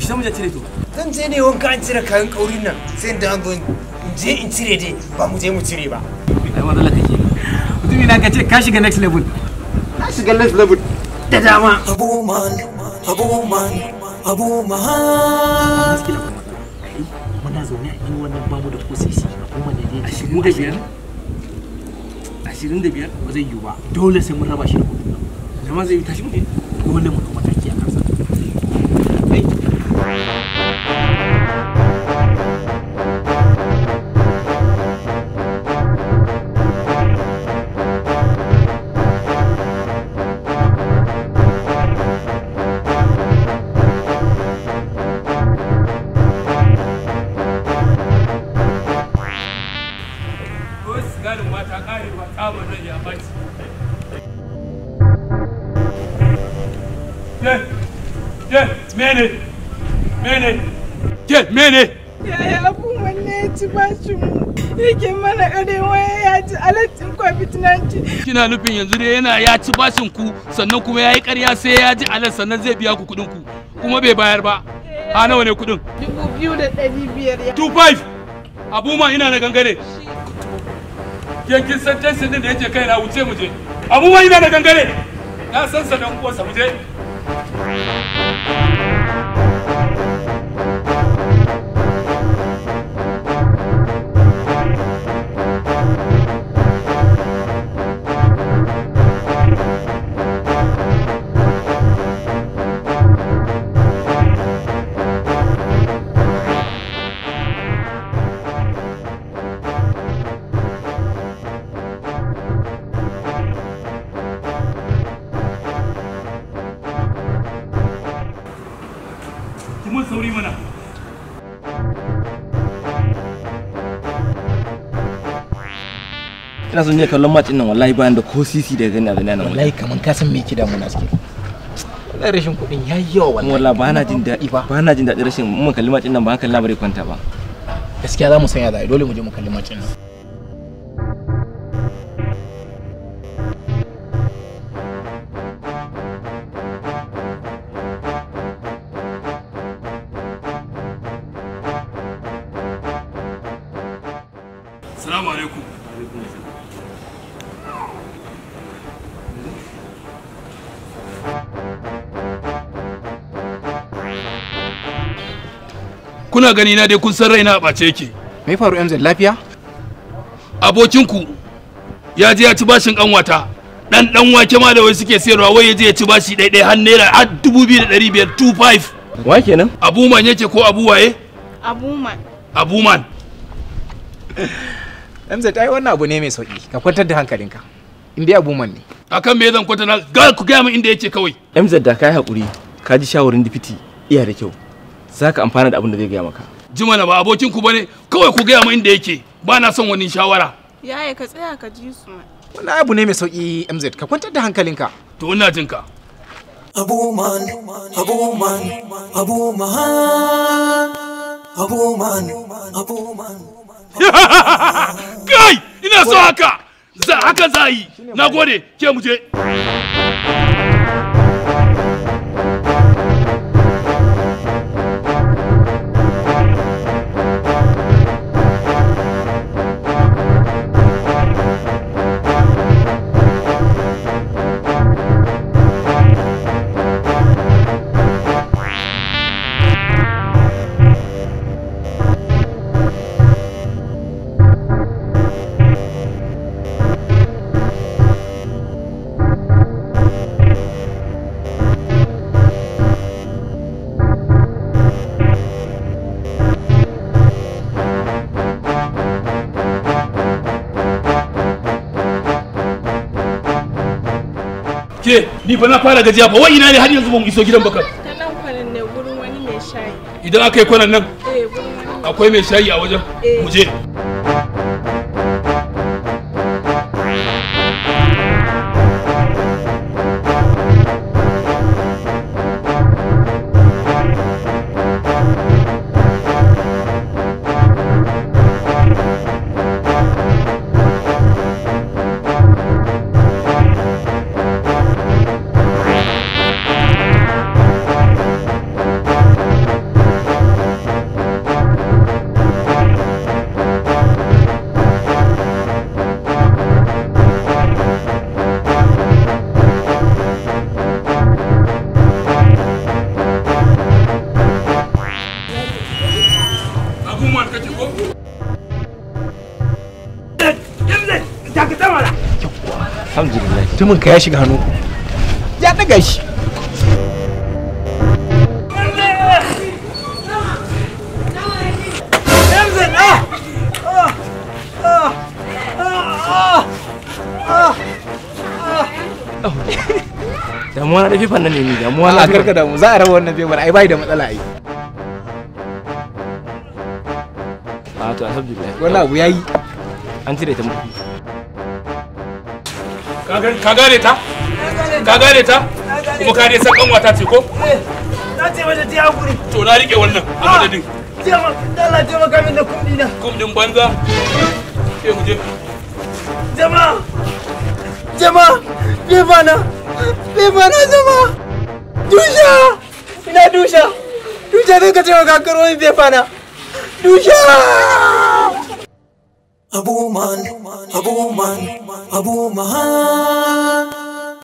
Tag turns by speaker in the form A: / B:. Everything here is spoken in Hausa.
A: Shi mu je cire to.
B: Zan je ne wanka an cire kayan kaurin nan sai da an zo in je in cire dai ba mu je mu cire ba.
A: Ai matsala kake. Mutumi na ka ce ka shiga next level.
B: Ka shiga next level da dama.
C: Abuman, Abuman, Abuman.
D: Muna zaune a yi wannan bamu da kosisi Abuman da dai
A: 25
D: ba zai yiwu ba dole sai mun raba shi da kuɗi.
A: Zama zai tashi mu
D: Dole mu kuma mataki a kansa.
E: Mene?
F: Yaya Abuman ne ya ci bashin mu yake mana arewa ya ji alatin COVID-19.
E: Kina nufin yanzu dai yana ya ci bashin ku sannan kuma ya yi ƙarya sai ya ji alat sannan zai biya ku kuɗin ku kuma bai bayar ba. Ha nawa ne kuɗin?
F: 2,500 ya.
E: 25. Abuma ina na gangare. Kin san tensin din da yake kai na wuce mu je. Abuma ina na gangare. Na san sa dan uwansa mu je. Sauri mana.
A: Ina son ne kallon match nan wallahi bayan da ko sisi da gani a nan.
D: Wallahi kaman ka san me yake da mu naske. Wallahi rashin kuɗin yayi yawa wallahi.
A: Wallahi ba na jin daɗi ba. Ba na jin daɗi rashin mun kalli match nan ba hankali na bare kwanta ba.
D: Gaskiya za mu sanya da dole mu je mu kalli match nan.
E: Assalamu alaikum. Kuna gani na dai kun san raina a ɓace yake.
D: Me faru MZ lafiya?
E: Abokinku ya je ya ci bashin ƙanwata. Dan wake ma da wai suke sayarwa wai ya je ya ci bashi ɗaiɗai har naira 2,525.
A: Wa kenan?
E: Abuman yake ko Abu waye?
F: Abuman.
E: Abuman.
D: MZ ai wannan abu ne mai sauki. Ka kwantar da hankalinka. Indai Abuman ne.
E: Akan me zan kwanta na ga ku ga min inda yake kawai.
A: MZ da kai hakuri. Ka ji shawarin dipiti iya da kyau. Zaka amfana da abin da zai gaya maka.
E: Jimana ba abokin ku bane kawai ku ga min inda yake. Ba na son wani shawara.
F: Yaya ka tsaya ka ji su.
D: Wannan abu ne mai sauki MZ. Ka kwantar da hankalinka.
E: To ina jin ka.
C: Abuman, Abuman, Abuman, Abuman, Abuman.
E: Kai ina so haka haka za yi. Na gode ke mu je. Ke ni fa na fara gajiya fa wai ina ne har yanzu ba mu iso gidan baka.
F: Ta nan kwanan ne gurin wani mai shayi.
E: Idan aka yi kwanan nan
F: Gurin wani.
E: akwai mai shayi a wajen. Mu je.
A: Alhamdulillah. Tumin ka ya shiga hannu. Ya daga shi. Damuwa na da fifan nan ne ni, damuwa na karka damu, za a raba wannan fifan ai bai da matsala ai. A to alhamdulillah. Wannan abu yayi. An cire ta muku.
E: Ka gane ta? Ka gane ta? Kuma ka dai san kanwata ce ko?
B: Na ce mata ta hakuri.
E: To na rike wannan a madadin.
B: Jama, Allah jama kamin da kumdi na.
E: Kumdin banza. Ke mu je.
B: Jama. Jama, bebana. Bebana jama. Dusha. Ina dusha. Dusha zai ka ce wa kakaro min bebana. Dusha.
C: Abuman, Abuman, Abuman.